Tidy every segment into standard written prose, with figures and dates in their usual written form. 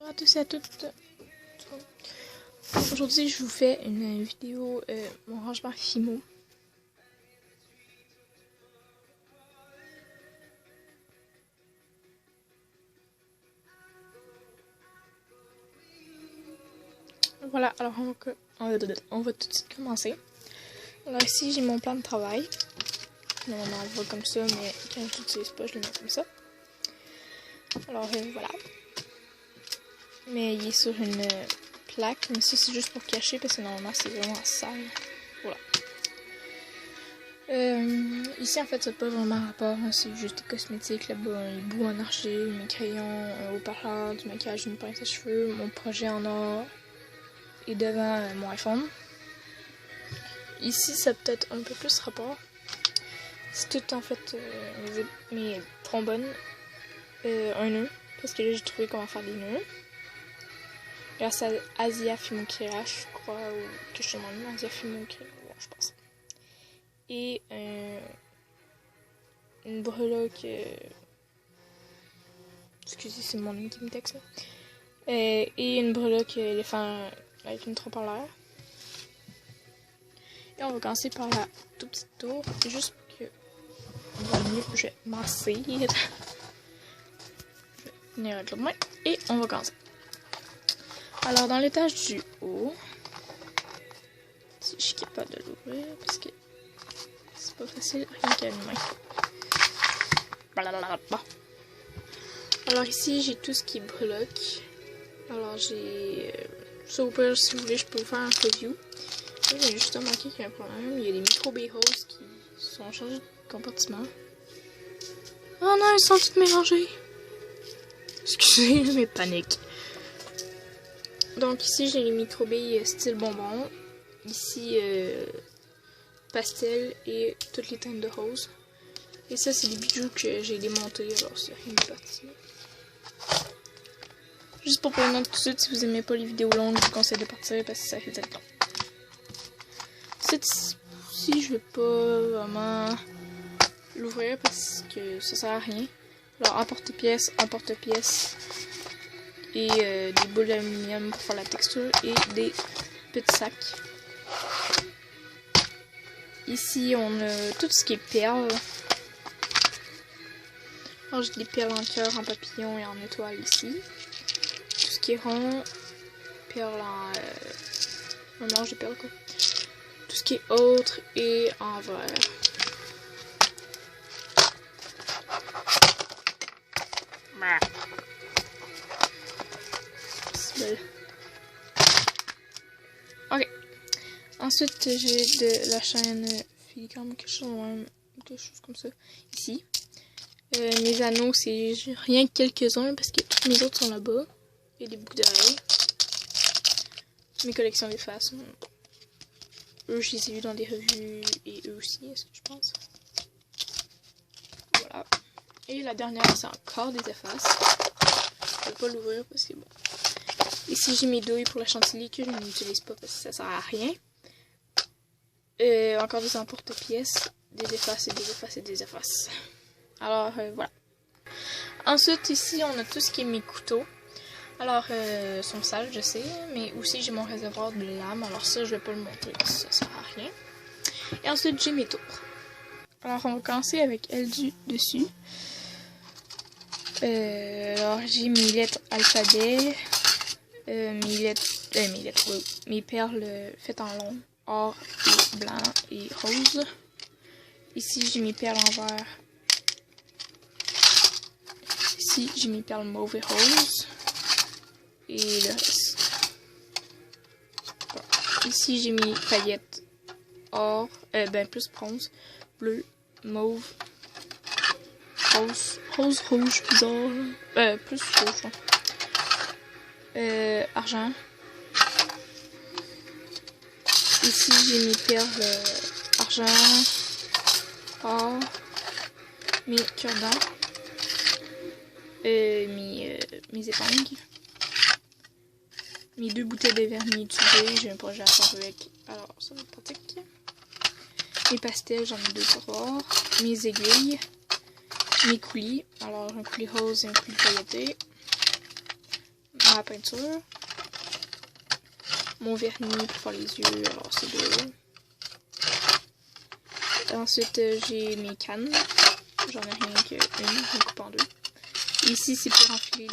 Bonjour à tous et à toutes. Aujourd'hui, je vous fais une vidéo mon rangement Fimo. Voilà, alors on va tout de suite commencer. Alors ici, j'ai mon plan de travail. Normalement, on le voit comme ça, mais quand je l'utilise pas, je le mets comme ça. Alors voilà. Mais il est sur une plaque, mais ça c'est juste pour cacher parce que normalement c'est vraiment sale. Voilà. Ici en fait ça n'a pas vraiment rapport, hein, c'est juste des cosmétiques là-bas, un bout en argile, mes crayons, un haut-parleur, du maquillage, une pince à cheveux, mon projet en or et devant mon iPhone. Ici ça a peut-être un peu plus rapport. C'est tout en fait mes trombones, un nœud, parce que là j'ai trouvé comment faire des nœuds. Grâce à Asia Fimo-Kira, je crois, ou que je demande Asia Fimo-Kira, je pense. Et une breloque. Excusez, c'est mon ami qui me texte là. Et une breloque éléphant avec une trompe en l'air. Et on va commencer par la toute petite tour, juste pour que on voit mieux. Je vais masser. Je vais venir avec l'autre main et on va commencer. Alors, dans l'étage du haut, si je suis capable de l'ouvrir, parce que c'est pas facile, rien qu'à une main. Alors ici, j'ai tout ce qui est breloque. Alors j'ai... ça au pire, si vous voulez, je peux vous faire un review. J'ai juste remarqué qu'il y a un problème. Il y a des micro B-hose qui sont changés de compartiment. Oh non, ils sont tous mélangés. Excusez mes paniques. Donc ici j'ai les micro-billes style bonbon, ici pastel et toutes les teintes de rose. Et ça c'est des bijoux que j'ai démontés, alors c'est rien de parti. Juste pour prévenir tout de suite, si vous aimez pas les vidéos longues, je vous conseille de partir parce que ça fait être long. Ici je vais pas vraiment l'ouvrir parce que ça sert à rien. Alors en porte-pièce, et des boules d'aluminium pour faire la texture et des petits sacs. Ici on a tout ce qui est perles. Alors j'ai des perles en cœur, en papillon et en étoile ici. Tout ce qui est rond, perles en... un mélange de perles quoi. Tout ce qui est autre et en verre. Ok. Ensuite, j'ai de la chaîne filigrane, quelque chose comme ça, ici. Mes anneaux, c'est rien que quelques-uns parce que tous mes autres sont là-bas. Il y a des boucles d'oreilles. Mes collections des faces. Eux, je les ai vus dans des revues et eux aussi, est-ce que je pense. Voilà. Et la dernière, c'est encore des effaces. Je ne vais pas l'ouvrir parce que bon. Ici, j'ai mes douilles pour la chantilly que je n'utilise pas parce que ça sert à rien. Encore des emporte-pièces, des effaces et des effaces et des effaces. Alors, voilà. Ensuite, ici, on a tout ce qui est mes couteaux. Alors, ils sont sales, je sais, mais aussi j'ai mon réservoir de lames. Alors ça, je vais pas le montrer parce que ça sert à rien. Et ensuite, j'ai mes tours. Alors, on va commencer avec elle du dessus. Alors, j'ai mes lettres alphabet. Mes perles faites en long, or et blanc et rose. Ici j'ai mes perles en vert. Ici j'ai mes perles mauve et rose. Et le reste. Voilà. Ici j'ai mes paillettes or, plus bronze, bleu, mauve, rouge, bizarre. Plus rouge. Argent. Ici j'ai mes perles argent, or, mes cure-dents, mes épingles, mes 2 bouteilles de vernis utilisées, j'ai un projet à faire avec, alors ça va être pratique. Mes pastels, j'en ai 2 pour voir, mes aiguilles, mes coulis, alors un coulis rose et un coulis pailleté. ma peinture. Mon vernis pour faire les yeux, alors c'est deux. Ensuite, j'ai mes cannes. J'en ai rien qu'une, je coupe en deux. Ici, c'est pour enfiler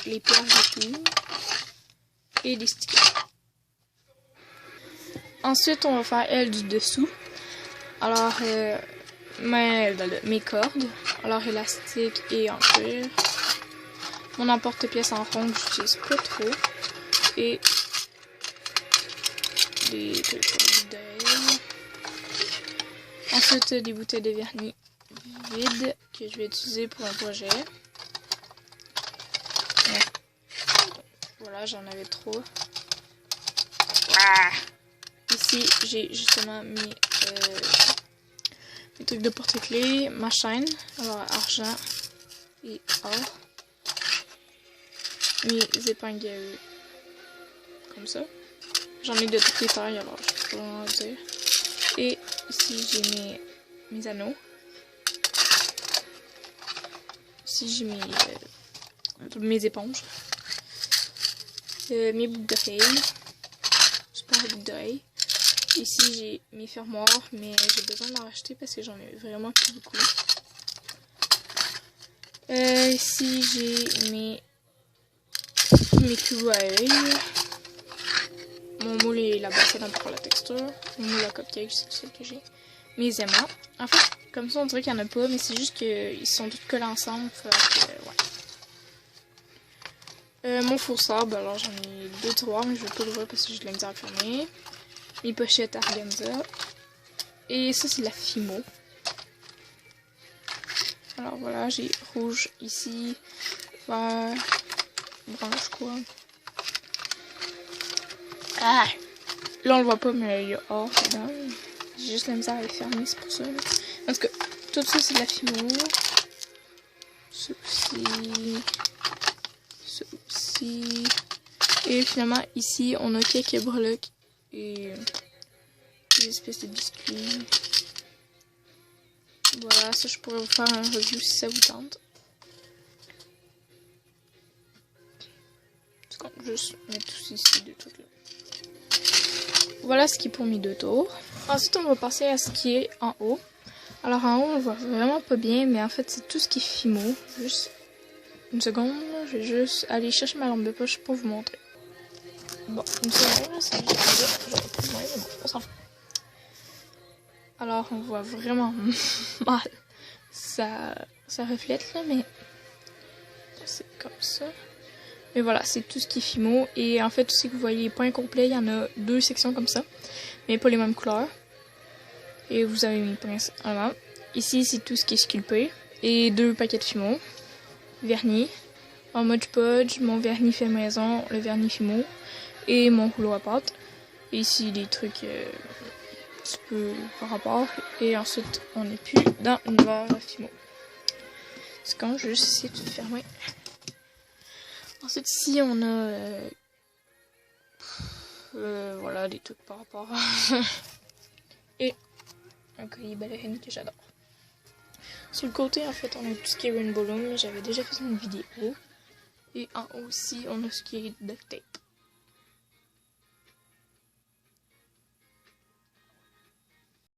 les plages et tout. Et des stickers. Ensuite, on va faire elle du dessous. Alors, mes cordes. Alors, élastique et en cuir. Mon emporte-pièce en rond que j'utilise pas trop. Et des trucs pour les d'oreilles. Ensuite, des bouteilles de vernis vides que je vais utiliser pour un projet. Voilà, j'en avais trop. Ah! Ici, j'ai justement mis mes trucs de porte-clés, ma chaîne, alors argent et or. Mes épingles comme ça. J'en ai de toutes les tailles, alors je peux pas vraiment dire. Et ici, j'ai mes anneaux. Ici, j'ai mes éponges. Mes boucles d'oreilles. Super boucles d'oreilles. Ici, j'ai mes fermoirs, mais j'ai besoin d'en racheter parce que j'en ai vraiment plus beaucoup. Ici, j'ai mes cubes à œil. Mon moule est là-bas, c'est pour la texture. Mon moule à cupcake, c'est celle que j'ai. Mes aimants. En fait, comme ça, on dirait qu'il n'y en a pas, mais c'est juste qu'ils sont tous collés ensemble. Ouais. Mon four sable, alors j'en ai 2 tiroirs, mais je vais pas l'ouvrir parce que j'ai de la misère à fermer. Mes pochettes organza. Et ça, c'est la Fimo. Alors voilà, j'ai rouge ici, vert, blanche quoi. Ah! Là, on le voit pas, mais il y a or dedans. J'ai juste la misère à les fermer, c'est pour ça. Là. Parce que tout ça, c'est de la Fimo. Ça aussi. Ça aussi. Et finalement, ici, on a quelques breloques et des espèces de biscuits. Voilà, ça, je pourrais vous faire un review si ça vous tente. C'est comme juste mettre tout ici, de tout là. Voilà ce qui est pour mes 2 tours. Ensuite, on va passer à ce qui est en haut. Alors, en haut, on voit vraiment pas bien, mais en fait, c'est tout ce qui est Fimo. Juste une seconde, je vais juste aller chercher ma lampe de poche pour vous montrer. Bon, une seconde, c'est juste on s'en fout. Alors, on voit vraiment mal. Ça reflète là, mais c'est comme ça. Et voilà, c'est tout ce qui est Fimo. Et en fait, si vous voyez les points complets, il y en a 2 sections comme ça, mais pas les mêmes couleurs. Et vous avez mes points en avant. Ici, c'est tout ce qui est sculpté. Et 2 paquets de Fimo. Vernis. En Mod Podge, mon vernis fait maison, le vernis Fimo. Et mon rouleau à pâte. Et ici, des trucs un petit peu par rapport. Et ensuite, on n'est plus dans l'univers Fimo. C'est quand je vais juste essayer de fermer. Ensuite, ici, on a voilà, des trucs par rapport. Et un collier ballerine que j'adore. Sur le côté, en fait, on a tout ce qui est Rainbow Loom. J'avais déjà fait une vidéo. Et en haut aussi, on a ce qui est duct tape.